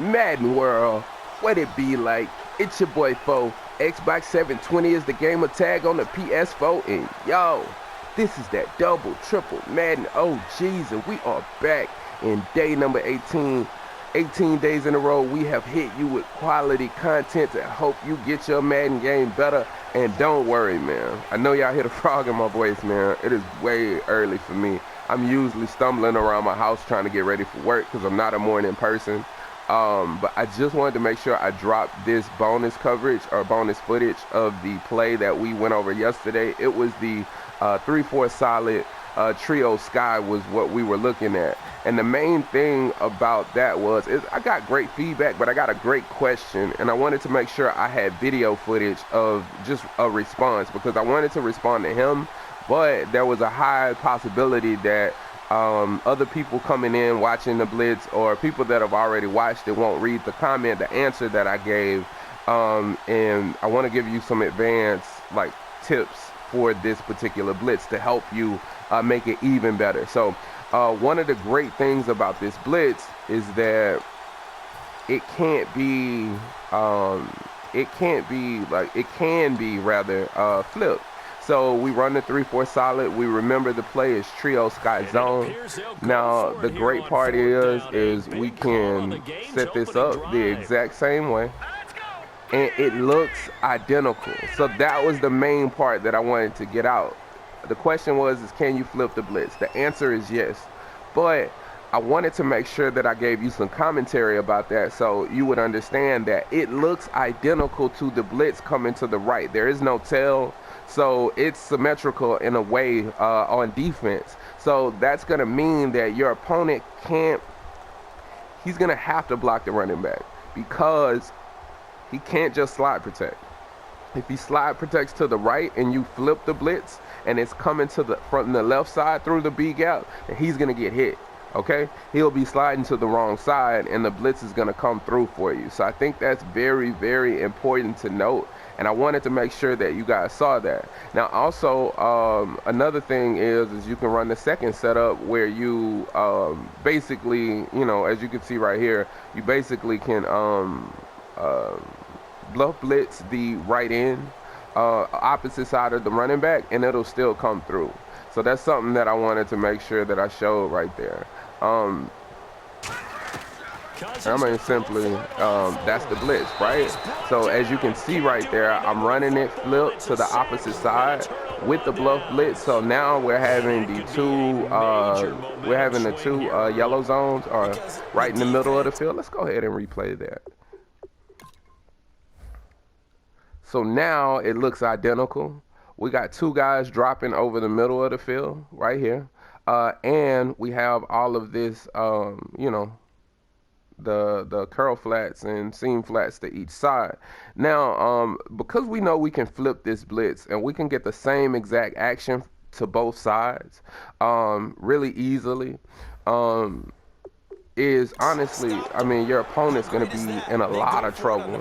Madden World, what it be like? It's your boy Fo. Xbox 720 is the gamer tag on the PS4, and yo, this is that double, triple Madden OGs, and we are back in day number 18. 18 days in a row, we have hit you with quality content to help you get your Madden game better. And don't worry, man. I know y'all hear the frog in my voice, man. It is way early for me. I'm usually stumbling around my house trying to get ready for work because I'm not a morning person. But I just wanted to make sure I dropped this bonus coverage or bonus footage of the play that we went over yesterday. It was the 3-4 solid trio sky was what we were looking at. And the main thing about that is I got great feedback, but I got a great question, and I wanted to make sure I had video footage of just a response because I wanted to respond to him, but there was a high possibility that other people coming in watching the blitz or people that have already watched it won't read the comment, the answer that I gave, and I want to give you some advanced tips for this particular blitz to help you make it even better. So one of the great things about this blitz is that it can be flipped. So we run the 3-4 solid. We remember the play is trio sky zone. Now the great part is we can set this up the exact same way, and it looks identical. So that was the main part that I wanted to get out. The question is can you flip the blitz? The answer is yes, but I wanted to make sure that I gave you some commentary about that so you would understand that it looks identical to the blitz coming to the right. There is no tail, so it's symmetrical in a way on defense. So that's going to mean that your opponent he's going to have to block the running back because he can't just slide protect. If he slide protects to the right and you flip the blitz and it's coming from the left side through the B gap, then he's going to get hit. Okay, he'll be sliding to the wrong side and the blitz is going to come through for you. So I think that's very, very important to note, and I wanted to make sure that you guys saw that. Now also another thing is you can run the second setup where you basically, as you can see right here, you basically can bluff blitz the right end opposite side of the running back, and it'll still come through. So that's something that I wanted to make sure that I showed right there. I mean, simply, that's the blitz, right? So as you can see right there, I'm running it flipped to the opposite side with the bluff blitz. So now we're having the two yellow zones are right in the middle of the field. Let's go ahead and replay that. So now it looks identical. We got two guys dropping over the middle of the field right here. And we have all of this, the curl flats and seam flats to each side. Now, because we know we can flip this blitz and we can get the same exact action to both sides really easily, is honestly, I mean, your opponent's going to be in a lot of trouble,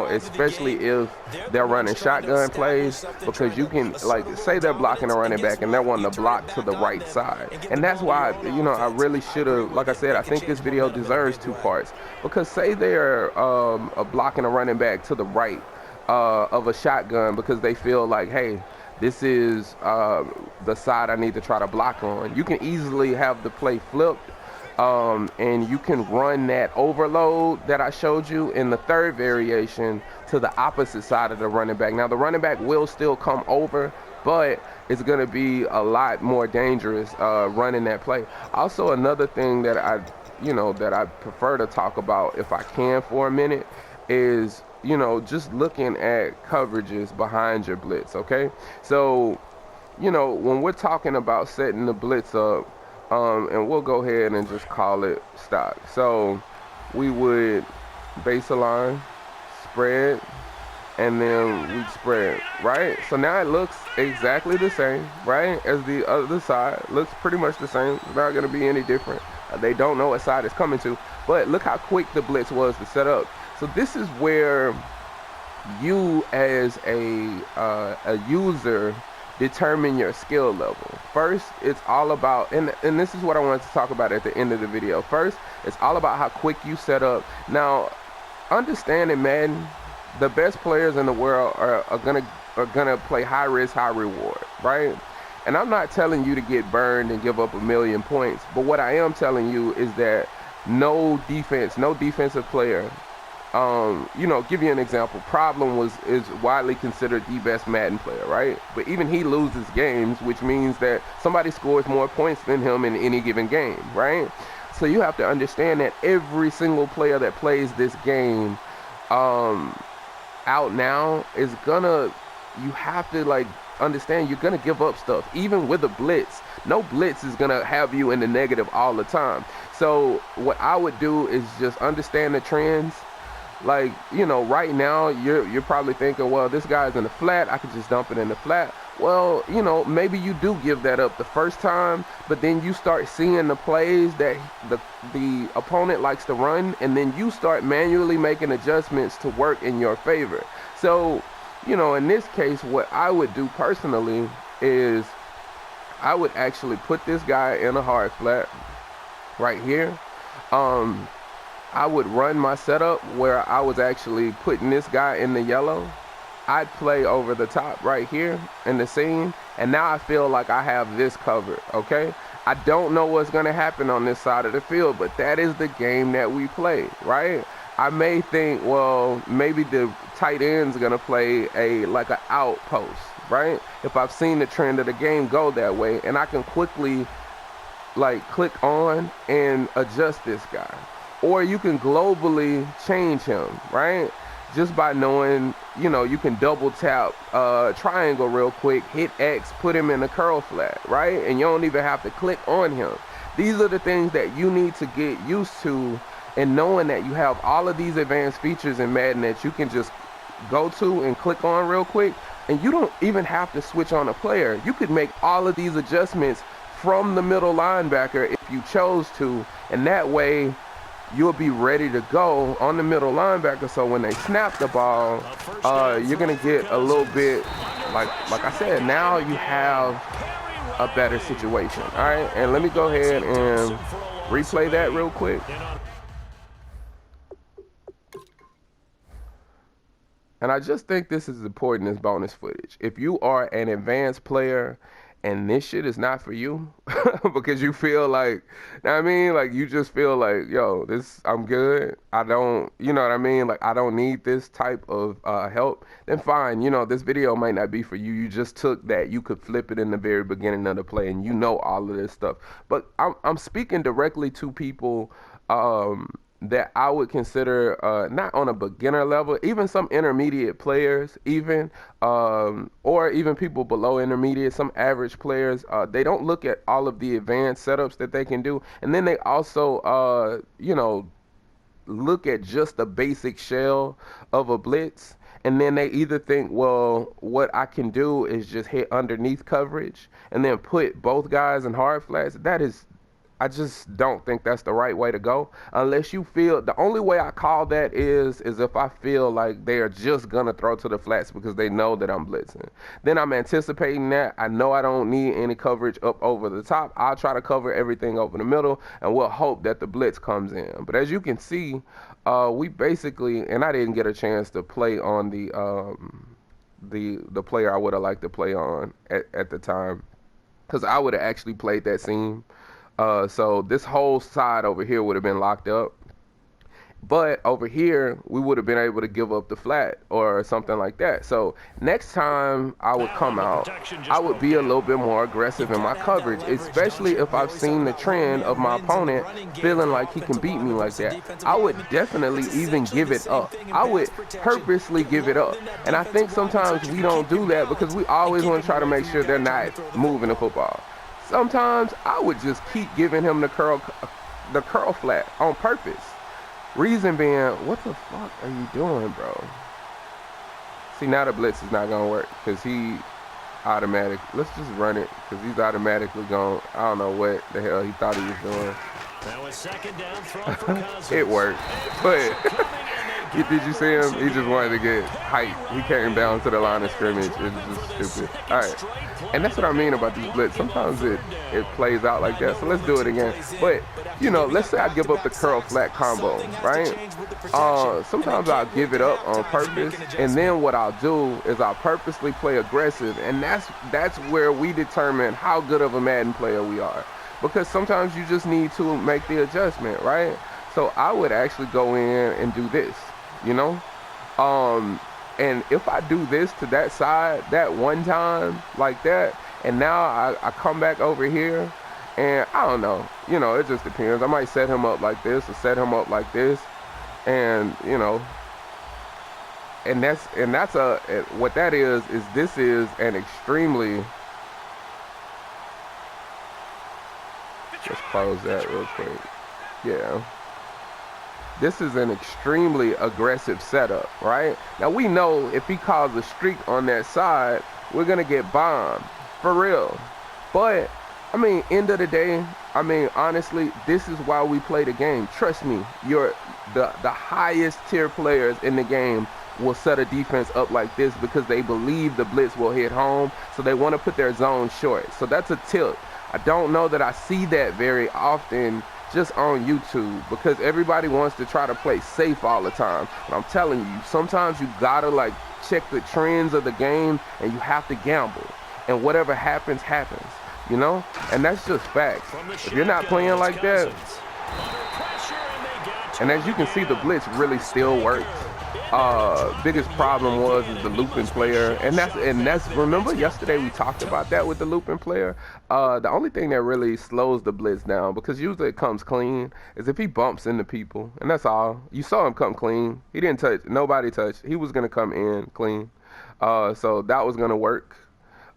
especially if they're running shotgun plays, because you can, say they're blocking a running back and they're wanting to block to the right side. And that's why, I really should have, like I said, I think this video deserves two parts, because say they're blocking a running back to the right of a shotgun because they feel like, hey, this is the side I need to try to block on. You can easily have the play flipped. And you can run that overload that I showed you in the third variation to the opposite side of the running back. Now the running back will still come over, but it's going to be a lot more dangerous running that play. Also, another thing that I prefer to talk about if I can for a minute is, just looking at coverages behind your blitz. Okay, so when we're talking about setting the blitz up, and we'll go ahead and just call it stock. So we would base a line, spread, and then we'd spread, right? So now it looks exactly the same, right, as the other side. Looks pretty much the same. It's not going to be any different. They don't know what side it's coming to, but look how quick the blitz was to set up. So this is where you as a user determine your skill level. First, it's all about, and this is what I wanted to talk about at the end of the video. First, it's all about how quick you set up. Now, understanding Madden, the best players in the world are gonna play high risk, high reward, right? And I'm not telling you to get burned and give up 1,000,000 points, but what I am telling you is that no defensive player, give you an example. Problem is widely considered the best Madden player, right? But even he loses games, which means that somebody scores more points than him in any given game, right? So you have to understand that every single player that plays this game out now is you have to like understand you're gonna give up stuff. Even with a blitz, no blitz is gonna have you in the negative all the time. So what I would do is just understand the trends. Like, right now you're probably thinking, well, this guy's in the flat, I could just dump it in the flat. Well, maybe you do give that up the first time, but then you start seeing the plays that the opponent likes to run, and then you start manually making adjustments to work in your favor. So in this case, what I would do personally is I would actually put this guy in a hard flat right here. I would run my setup where I was actually putting this guy in the yellow. I'd play over the top right here in the seam, and now I feel like I have this covered, okay? I don't know what's going to happen on this side of the field, but that is the game that we play, right? I may think, well, maybe the tight end's gonna play like an outpost, right? If I've seen the trend of the game go that way, and I can quickly like click on and adjust this guy. Or you can globally change him, right? Just by knowing, you can double tap triangle real quick, hit X, put him in a curl flat, right? And you don't even have to click on him. These are the things that you need to get used to. And knowing that you have all of these advanced features in Madden that you can just go to and click on real quick, and you don't even have to switch on a player. You could make all of these adjustments from the middle linebacker if you chose to, and that way you'll be ready to go on the middle linebacker. So when they snap the ball, you're gonna get a little bit like I said, now you have a better situation. All right, and let me go ahead and replay that real quick. And I just think this is important as bonus footage. If you are an advanced player and this shit is not for you because you feel like, like you just feel like, yo, I'm good. I don't, like I don't need this type of help, then fine. This video might not be for you. You just took that. You could flip it in the very beginning of the play and all of this stuff. But I'm speaking directly to people that I would consider not on a beginner level, even some intermediate players, or even people below intermediate, some average players. They don't look at all of the advanced setups that they can do, and then they also, look at just the basic shell of a blitz, and then they either think, well, what I can do is just hit underneath coverage and then put both guys in hard flats. I just don't think that's the right way to go, unless you feel, the only way I call that is if I feel like they are just gonna throw to the flats because they know that I'm blitzing. Then I'm anticipating that. I know I don't need any coverage up over the top. I'll try to cover everything over the middle, and we'll hope that the blitz comes in. But as you can see, we basically, and I didn't get a chance to play on the player I would have liked to play on at the time, because I would have actually played that seam. So this whole side over here would have been locked up. But over here, we would have been able to give up the flat or something like that. So next time I would come out, I would be a little bit more aggressive in my coverage, especially if I've seen the trend of my opponent feeling like he can beat me like that. I would definitely even give it up. I would purposely give it up. And I think sometimes we don't do that because we always want to try to make sure they're not moving the football. Sometimes I would just keep giving him the curl flat on purpose. Reason being, what the fuck are you doing, bro? See, now the blitz is not gonna work because he automatic. Let's just run it because he's automatically going. I don't know what the hell he thought he was doing. That was second down throw for Cousins. It worked, but Did you see him? He just wanted to get height. He came down to the line of scrimmage. It was just stupid. All right. And that's what I mean about these blitz. Sometimes it plays out like that. So let's do it again. But, let's say I give up the curl flat combo, right? Sometimes I'll give it up on purpose. And then what I'll do is I'll purposely play aggressive. And that's where we determine how good of a Madden player we are. Because sometimes you just need to make the adjustment, right? So I would actually go in and do this, and if I do this to that side that one time like that, and now I come back over here, and I don't know, it just depends. I might set him up like this or set him up like this, and and that's what that is this is an extremely, let's close that real quick. Yeah. This is an extremely aggressive setup, right? Now we know if he calls a streak on that side, we're gonna get bombed, for real. But, end of the day, honestly, this is why we play the game. Trust me, the highest tier players in the game will set a defense up like this because they believe the blitz will hit home, so they want to put their zone short. So that's a tip. I don't know that I see that very often just on YouTube because everybody wants to try to play safe all the time. And I'm telling you, sometimes you gotta check the trends of the game and you have to gamble. And whatever happens, happens, And that's just facts. If you're not playing like that, and as you can see, the blitz really still works. Biggest problem is the looping player, and that's remember yesterday we talked about that with the looping player. The only thing that really slows the blitz down, because usually it comes clean, is if he bumps into people, and that's all. You saw him come clean. He didn't touch, nobody touched. He was gonna come in clean, so that was gonna work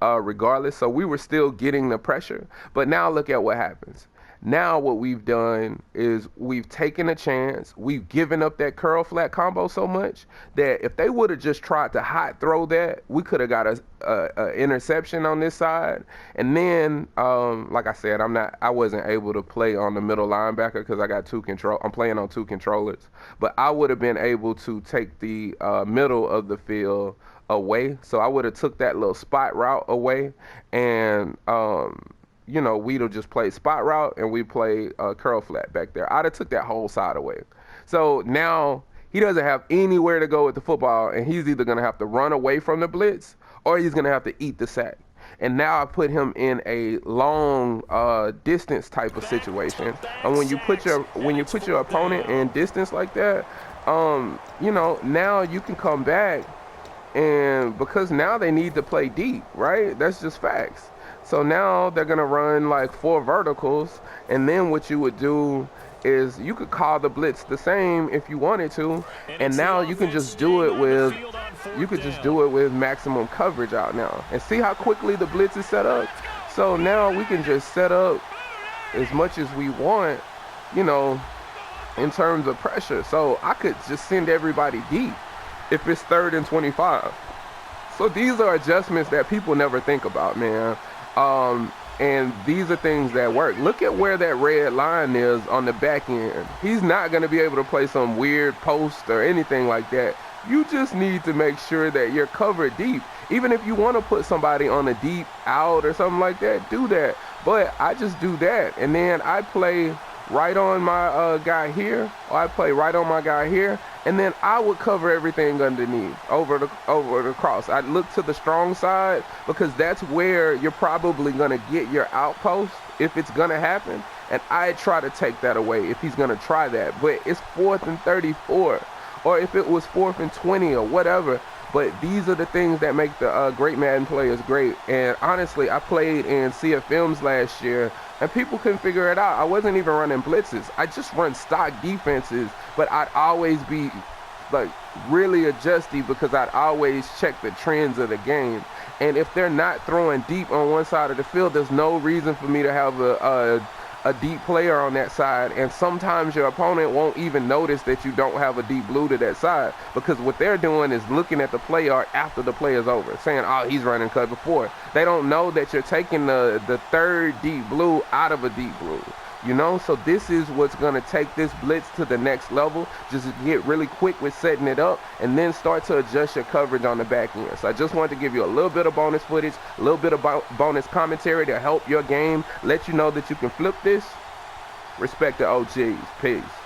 regardless. So we were still getting the pressure, but now look at what happens. Now what we've done is we've taken a chance. We've given up that curl flat combo so much that if they would have just tried to hot throw that, we could have got a interception on this side. And then, like I said, I wasn't able to play on the middle linebacker because I got I'm playing on two controllers. But I would have been able to take the middle of the field away. So I would have took that little spot route away, and we'd have just played spot route and we played curl flat back there. I'd have took that whole side away. So now he doesn't have anywhere to go with the football, and he's either going to have to run away from the blitz or he's going to have to eat the sack. And now I put him in a long distance type of situation. And when you put your opponent in distance like that, now you can come back, and because now they need to play deep, right? That's just facts. So now they're going to run 4 verticals, and then what you would do is you could call the blitz the same if you wanted to, and now you can just do it with maximum coverage out now. And see how quickly the blitz is set up? So now we can just set up as much as we want, in terms of pressure. So I could just send everybody deep if it's 3rd and 25. So these are adjustments that people never think about, man. And these are things that work. Look at where that red line is on the back end. He's not going to be able to play some weird post or anything like that. You just need to make sure that you're covered deep. Even if you want to put somebody on a deep out or something like that, do that. But I just do that, and then I play right on my guy here, or I play right on my guy here, and then I would cover everything underneath over the cross. I'd look to the strong side because that's where you're probably going to get your outpost if it's going to happen, and I'd try to take that away if he's going to try that. But it's 4th and 34, or if it was 4th and 20 or whatever. But these are the things that make the great Madden players great. And honestly, I played in CFMs last year, and people couldn't figure it out. I wasn't even running blitzes. I just run stock defenses, but I'd always be really adjusty because I'd always check the trends of the game. And if they're not throwing deep on one side of the field, there's no reason for me to have a deep player on that side. And sometimes your opponent won't even notice that you don't have a deep blue to that side, because what they're doing is looking at the play art after the play is over, saying, oh, he's running cover 4. They don't know that you're taking the 3rd deep blue out of a deep blue. You know, so this is what's going to take this blitz to the next level. Just get really quick with setting it up and then start to adjust your coverage on the back end. So I just wanted to give you a little bit of bonus footage, a little bit of bonus commentary to help your game, let you know that you can flip this. Respect the OGs. Peace.